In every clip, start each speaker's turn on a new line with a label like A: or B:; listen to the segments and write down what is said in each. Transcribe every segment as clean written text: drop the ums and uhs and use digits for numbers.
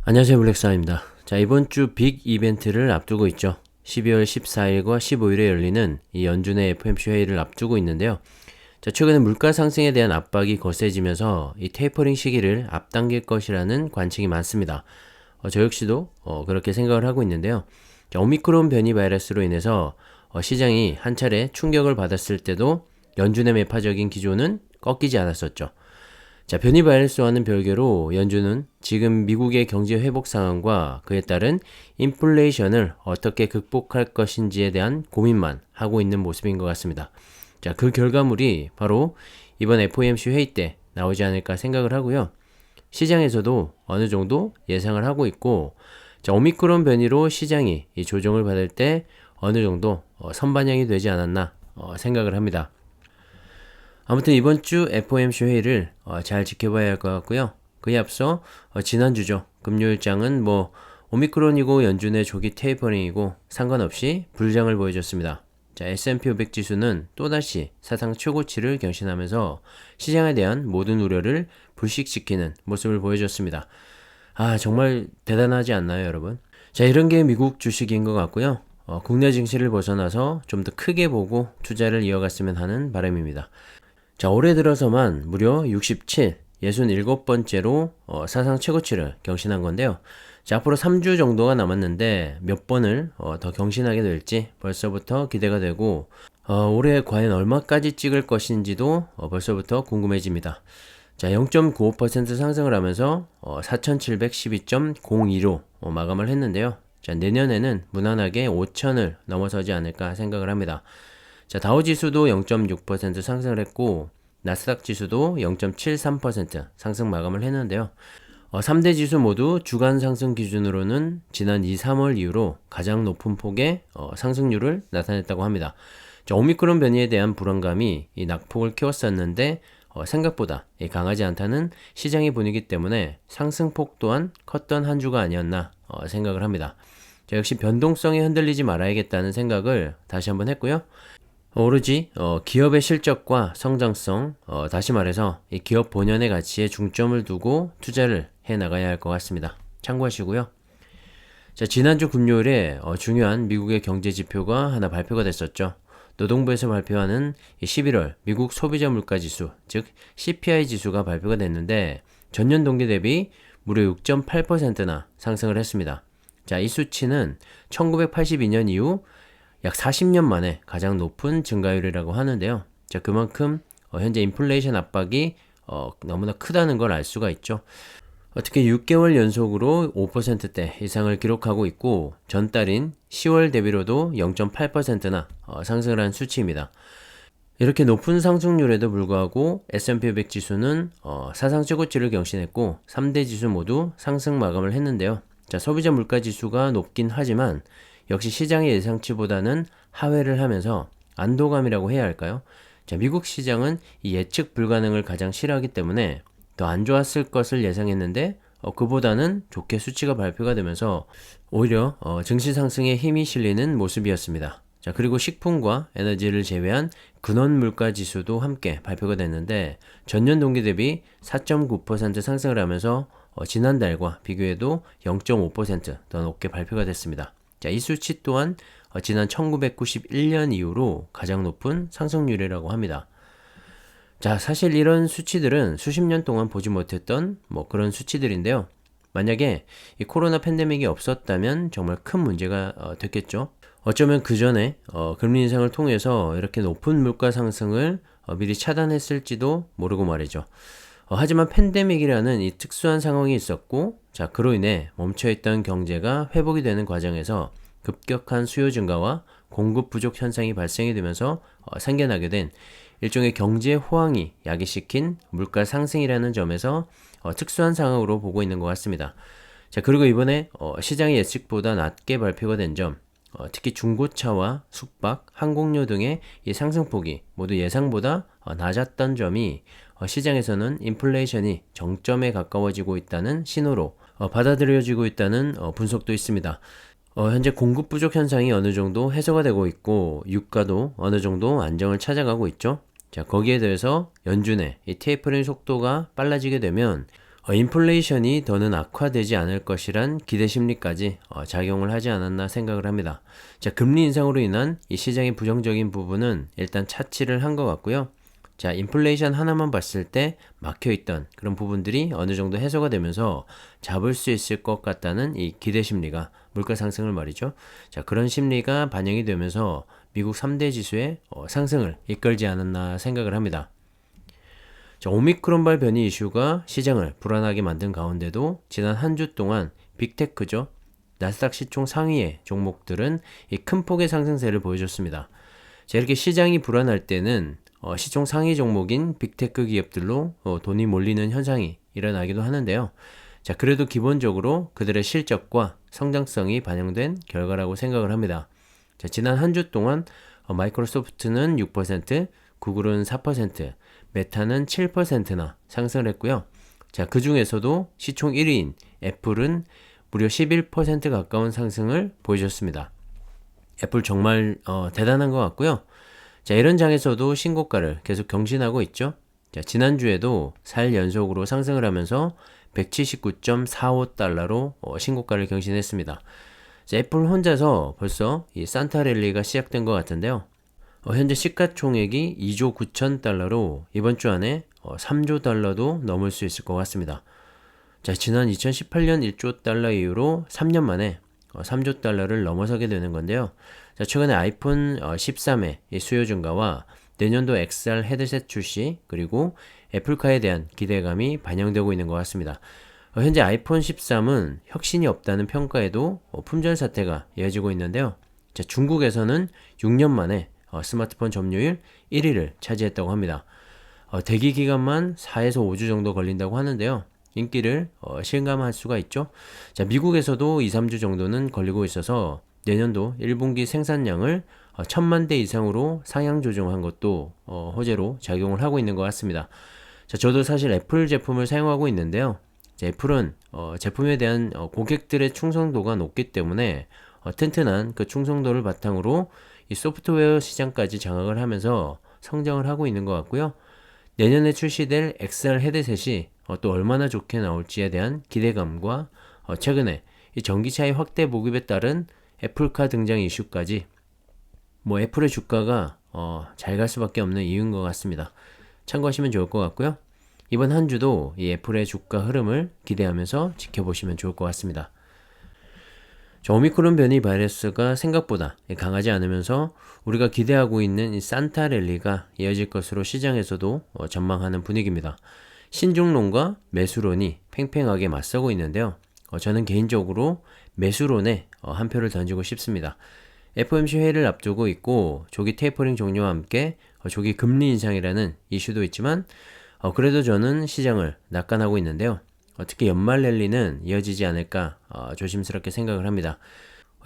A: 안녕하세요, 블랙스완입니다. 자, 이번 주 빅 이벤트를 앞두고 있죠. 12월 14일과 15일에 열리는 이 연준의 FOMC 회의를 앞두고 있는데요. 자, 최근에 물가 상승에 대한 압박이 거세지면서 이 테이퍼링 시기를 앞당길 것이라는 관측이 많습니다. 저 역시도 그렇게 생각을 하고 있는데요. 자, 오미크론 변이 바이러스로 인해서 시장이 한 차례 충격을 받았을 때도 연준의 매파적인 기조는 꺾이지 않았었죠. 자, 변이 바이러스와는 별개로 연준은 지금 미국의 경제 회복 상황과 그에 따른 인플레이션을 어떻게 극복할 것인지에 대한 고민만 하고 있는 모습인 것 같습니다. 자, 그 결과물이 바로 이번 FOMC 회의 때 나오지 않을까 생각을 하고요. 시장에서도 어느 정도 예상을 하고 있고, 자, 오미크론 변이로 시장이 이 조정을 받을 때 어느 정도 선반영이 되지 않았나 생각을 합니다. 아무튼 이번 주 FOMC 회의를 잘 지켜봐야 할 것 같고요. 그에 앞서 지난주죠. 금요일장은 오미크론이고 연준의 조기 테이퍼링이고 상관없이 불장을 보여줬습니다. 자, S&P 500 지수는 또다시 사상 최고치를 경신하면서 시장에 대한 모든 우려를 불식시키는 모습을 보여줬습니다. 아, 정말 대단하지 않나요, 여러분? 자, 이런 게 미국 주식인 것 같고요. 국내 증시를 벗어나서 좀 더 크게 보고 투자를 이어갔으면 하는 바람입니다. 자, 올해 들어서만 무려 67번째로 사상 최고치를 경신한 건데요. 자, 앞으로 3주 정도가 남았는데 몇 번을 더 경신하게 될지 벌써부터 기대가 되고, 올해 과연 얼마까지 찍을 것인지도 벌써부터 궁금해집니다. 자, 0.95% 상승을 하면서 4712.02로 마감을 했는데요. 자, 내년에는 무난하게 5천을 넘어서지 않을까 생각을 합니다. 자, 다우지수도 0.6% 상승을 했고 나스닥 지수도 0.73% 상승 마감을 했는데요. 3대 지수 모두 주간 상승 기준으로는 지난 2, 3월 이후로 가장 높은 폭의 상승률을 나타냈다고 합니다. 자, 오미크론 변이에 대한 불안감이 이 낙폭을 키웠었는데 생각보다 강하지 않다는 시장의 분위기 때문에 상승폭 또한 컸던 한 주가 아니었나 생각을 합니다. 자, 역시 변동성에 흔들리지 말아야겠다는 생각을 다시 한번 했고요. 오로지 기업의 실적과 성장성, 다시 말해서 이 기업 본연의 가치에 중점을 두고 투자를 해 나가야 할 것 같습니다. 참고하시고요. 자, 지난주 금요일에 중요한 미국의 경제 지표가 하나 발표가 됐었죠. 노동부에서 발표하는 11월 미국 소비자 물가 지수, 즉 CPI 지수가 발표가 됐는데 전년 동기 대비 무려 6.8%나 상승을 했습니다. 자, 이 수치는 1982년 이후 약 40년 만에 가장 높은 증가율이라고 하는데요. 자, 그만큼 현재 인플레이션 압박이 너무나 크다는 걸 알 수가 있죠. 특히 6개월 연속으로 5%대 이상을 기록하고 있고 전달인 10월 대비로도 0.8%나 상승을 한 수치입니다. 이렇게 높은 상승률에도 불구하고 S&P 500 지수는 사상 최고치를 경신했고 3대 지수 모두 상승 마감을 했는데요. 자, 소비자 물가 지수가 높긴 하지만 역시 시장의 예상치보다는 하회를 하면서 안도감이라고 해야 할까요? 자, 미국 시장은 이 예측 불가능을 가장 싫어하기 때문에 더 안 좋았을 것을 예상했는데 그보다는 좋게 수치가 발표가 되면서 오히려 증시 상승에 힘이 실리는 모습이었습니다. 자, 그리고 식품과 에너지를 제외한 근원 물가 지수도 함께 발표가 됐는데 전년 동기 대비 4.9% 상승을 하면서 지난달과 비교해도 0.5%더 높게 발표가 됐습니다. 자, 이 수치 또한 지난 1991년 이후로 가장 높은 상승률이라고 합니다. 자, 사실 이런 수치들은 수십 년 동안 보지 못했던 그런 수치들인데요. 만약에 이 코로나 팬데믹이 없었다면 정말 큰 문제가 됐겠죠. 어쩌면 그 전에 금리 인상을 통해서 이렇게 높은 물가 상승을 미리 차단했을지도 모르고 말이죠. 하지만 팬데믹이라는 이 특수한 상황이 있었고, 자, 그로 인해 멈춰있던 경제가 회복이 되는 과정에서 급격한 수요 증가와 공급 부족 현상이 발생이 되면서 생겨나게 된 일종의 경제 호황이 야기시킨 물가 상승이라는 점에서 특수한 상황으로 보고 있는 것 같습니다. 자, 그리고 이번에 시장의 예측보다 낮게 발표가 된 점, 특히 중고차와 숙박, 항공료 등의 이 상승폭이 모두 예상보다 낮았던 점이 시장에서는 인플레이션이 정점에 가까워지고 있다는 신호로 받아들여지고 있다는 분석도 있습니다. 현재 공급 부족 현상이 어느 정도 해소가 되고 있고 유가도 어느 정도 안정을 찾아가고 있죠. 자, 거기에 대해서 연준의 이 테이퍼링 속도가 빨라지게 되면 인플레이션이 더는 악화되지 않을 것이란 기대 심리까지 작용을 하지 않았나 생각을 합니다. 자, 금리 인상으로 인한 이 시장의 부정적인 부분은 일단 차치를 한 것 같고요. 자, 인플레이션 하나만 봤을 때 막혀있던 그런 부분들이 어느 정도 해소가 되면서 잡을 수 있을 것 같다는 이 기대 심리가 물가 상승을 말이죠. 자, 그런 심리가 반영이 되면서 미국 3대 지수의 상승을 이끌지 않았나 생각을 합니다. 자, 오미크론발 변이 이슈가 시장을 불안하게 만든 가운데도 지난 한 주 동안 빅테크죠. 나스닥 시총 상위의 종목들은 이 큰 폭의 상승세를 보여줬습니다. 자, 이렇게 시장이 불안할 때는 시총 상위 종목인 빅테크 기업들로 돈이 몰리는 현상이 일어나기도 하는데요. 자, 그래도 기본적으로 그들의 실적과 성장성이 반영된 결과라고 생각을 합니다. 자, 지난 한 주 동안 마이크로소프트는 6%, 구글은 4%, 메타는 7%나 상승을 했고요. 자, 그 중에서도 시총 1위인 애플은 무려 11% 가까운 상승을 보여줬습니다. 애플 정말 대단한 것 같고요. 자, 이런 장에서도 신고가를 계속 경신하고 있죠. 자, 지난주에도 4일 연속으로 상승을 하면서 179.45달러로 신고가를 경신했습니다. 자, 애플 혼자서 벌써 이 산타 랠리가 시작된 것 같은데요. 현재 시가총액이 2조 9천 달러로 이번 주 안에 3조 달러도 넘을 수 있을 것 같습니다. 자, 지난 2018년 1조 달러 이후로 3년 만에 3조 달러를 넘어서게 되는 건데요. 자, 최근에 아이폰 13의 수요 증가와 내년도 XR 헤드셋 출시, 그리고 애플카에 대한 기대감이 반영되고 있는 것 같습니다. 현재 아이폰 13은 혁신이 없다는 평가에도 품절 사태가 이어지고 있는데요. 자, 중국에서는 6년 만에 스마트폰 점유율 1위를 차지했다고 합니다. 대기 기간만 4에서 5주 정도 걸린다고 하는데요. 인기를 실감할 수가 있죠. 자, 미국에서도 2, 3주 정도는 걸리고 있어서 내년도 1분기 생산량을 1000만 대 이상으로 상향 조정한 것도 호재로 작용을 하고 있는 것 같습니다. 자, 저도 사실 애플 제품을 사용하고 있는데요. 자, 애플은 제품에 대한 고객들의 충성도가 높기 때문에 튼튼한 그 충성도를 바탕으로 이 소프트웨어 시장까지 장악을 하면서 성장을 하고 있는 것 같고요. 내년에 출시될 XR 헤드셋이 또 얼마나 좋게 나올지에 대한 기대감과 최근에 이 전기차의 확대 보급에 따른 애플카 등장 이슈까지 애플의 주가가 잘 갈 수밖에 없는 이유인 것 같습니다. 참고하시면 좋을 것 같고요. 이번 한 주도 이 애플의 주가 흐름을 기대하면서 지켜보시면 좋을 것 같습니다. 오미크론 변이 바이러스가 생각보다 강하지 않으면서 우리가 기대하고 있는 이 산타 랠리가 이어질 것으로 시장에서도 전망하는 분위기입니다. 신중론과 매수론이 팽팽하게 맞서고 있는데요. 저는 개인적으로 매수론에 한 표를 던지고 싶습니다. FOMC 회의를 앞두고 있고 조기 테이퍼링 종료와 함께 조기 금리 인상이라는 이슈도 있지만 그래도 저는 시장을 낙관하고 있는데요. 특히 연말 랠리는 이어지지 않을까 조심스럽게 생각을 합니다.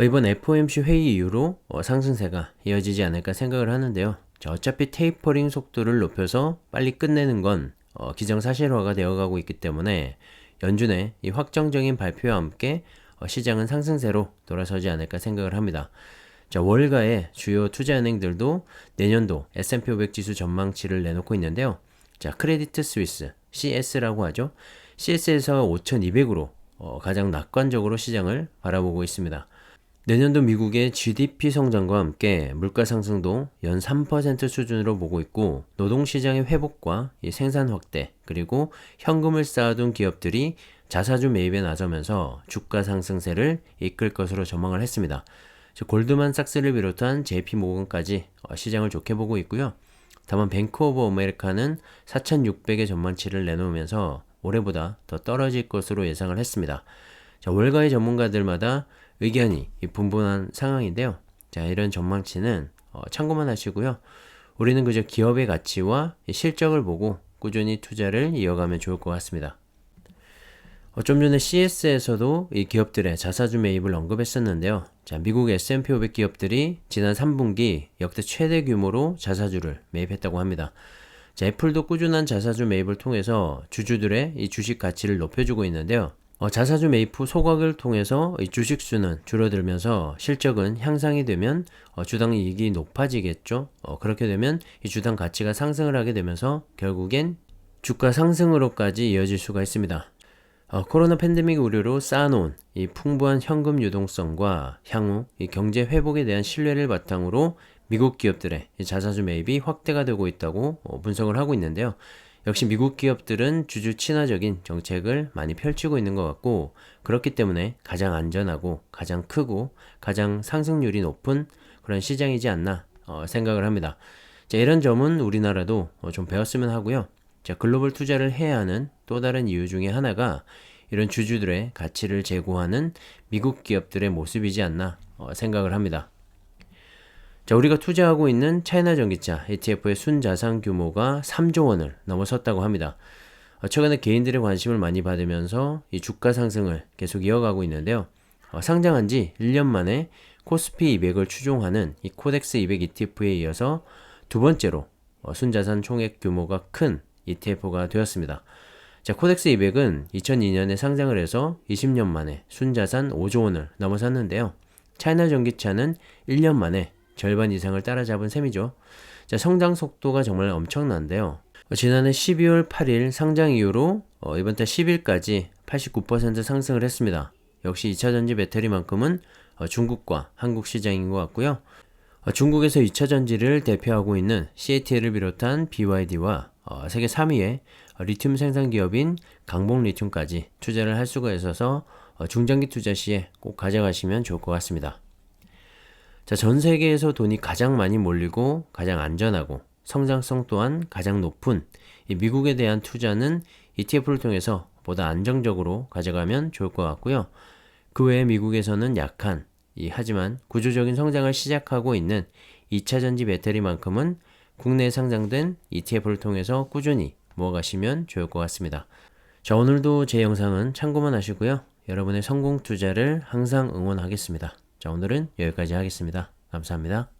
A: 이번 FOMC 회의 이후로 상승세가 이어지지 않을까 생각을 하는데요. 어차피 테이퍼링 속도를 높여서 빨리 끝내는 건 기정사실화가 되어가고 있기 때문에 연준의 이 확정적인 발표와 함께 시장은 상승세로 돌아서지 않을까 생각을 합니다. 자, 월가의 주요 투자은행들도 내년도 S&P 500 지수 전망치를 내놓고 있는데요. 자, 크레디트 스위스, CS라고 하죠. CS에서 5200으로 가장 낙관적으로 시장을 바라보고 있습니다. 내년도 미국의 GDP 성장과 함께 물가 상승도 연 3% 수준으로 보고 있고 노동시장의 회복과 이 생산 확대 그리고 현금을 쌓아둔 기업들이 자사주 매입에 나서면서 주가 상승세를 이끌 것으로 전망을 했습니다. 골드만삭스를 비롯한 JP모건까지 시장을 좋게 보고 있고요. 다만 뱅크 오브 아메리카는 4,600의 전망치를 내놓으면서 올해보다 더 떨어질 것으로 예상을 했습니다. 자, 월가의 전문가들마다 의견이 분분한 상황인데요. 자, 이런 전망치는 참고만 하시고요. 우리는 그저 기업의 가치와 실적을 보고 꾸준히 투자를 이어가면 좋을 것 같습니다. 좀 전에 CS에서도 이 기업들의 자사주 매입을 언급했었는데요. 자, 미국 S&P 500 기업들이 지난 3분기 역대 최대 규모로 자사주를 매입했다고 합니다. 자, 애플도 꾸준한 자사주 매입을 통해서 주주들의 이 주식 가치를 높여주고 있는데요. 자사주 매입 후 소각을 통해서 이 주식수는 줄어들면서 실적은 향상이 되면 주당 이익이 높아지겠죠. 그렇게 되면 이 주당 가치가 상승을 하게 되면서 결국엔 주가 상승으로까지 이어질 수가 있습니다. 코로나 팬데믹 우려로 쌓아놓은 이 풍부한 현금 유동성과 향후 이 경제 회복에 대한 신뢰를 바탕으로 미국 기업들의 이 자사주 매입이 확대가 되고 있다고 분석을 하고 있는데요. 역시 미국 기업들은 주주 친화적인 정책을 많이 펼치고 있는 것 같고, 그렇기 때문에 가장 안전하고 가장 크고 가장 상승률이 높은 그런 시장이지 않나 생각을 합니다. 자, 이런 점은 우리나라도 좀 배웠으면 하고요. 자, 글로벌 투자를 해야 하는 또 다른 이유 중에 하나가 이런 주주들의 가치를 제고하는 미국 기업들의 모습이지 않나 생각을 합니다. 자, 우리가 투자하고 있는 차이나 전기차 ETF의 순자산 규모가 3조 원을 넘어섰다고 합니다. 최근에 개인들의 관심을 많이 받으면서 이 주가 상승을 계속 이어가고 있는데요. 상장한 지 1년 만에 코스피 200을 추종하는 이 코덱스 200 ETF에 이어서 두 번째로 순자산 총액 규모가 큰 ETF가 되었습니다. 자, 코덱스 200은 2002년에 상장을 해서 20년 만에 순자산 5조 원을 넘어섰는데요. 차이나 전기차는 1년 만에 절반 이상을 따라잡은 셈이죠. 자, 성장 속도가 정말 엄청난데요. 지난해 12월 8일 상장 이후로 이번 달 10일까지 89% 상승을 했습니다. 역시 2차전지 배터리만큼은 중국과 한국 시장인 것 같고요. 중국에서 2차전지를 대표하고 있는 CATL을 비롯한 BYD와 세계 3위의 리튬 생산 기업인 강봉리튬까지 투자를 할 수가 있어서 중장기 투자 시에 꼭 가져가시면 좋을 것 같습니다. 자, 전 세계에서 돈이 가장 많이 몰리고 가장 안전하고 성장성 또한 가장 높은 이 미국에 대한 투자는 ETF를 통해서 보다 안정적으로 가져가면 좋을 것 같고요. 그 외에 미국에서는 약한 하지만 구조적인 성장을 시작하고 있는 2차전지 배터리만큼은 국내에 상장된 ETF를 통해서 꾸준히 모아가시면 좋을 것 같습니다. 자, 오늘도 제 영상은 참고만 하시고요. 여러분의 성공 투자를 항상 응원하겠습니다. 자, 오늘은 여기까지 하겠습니다. 감사합니다.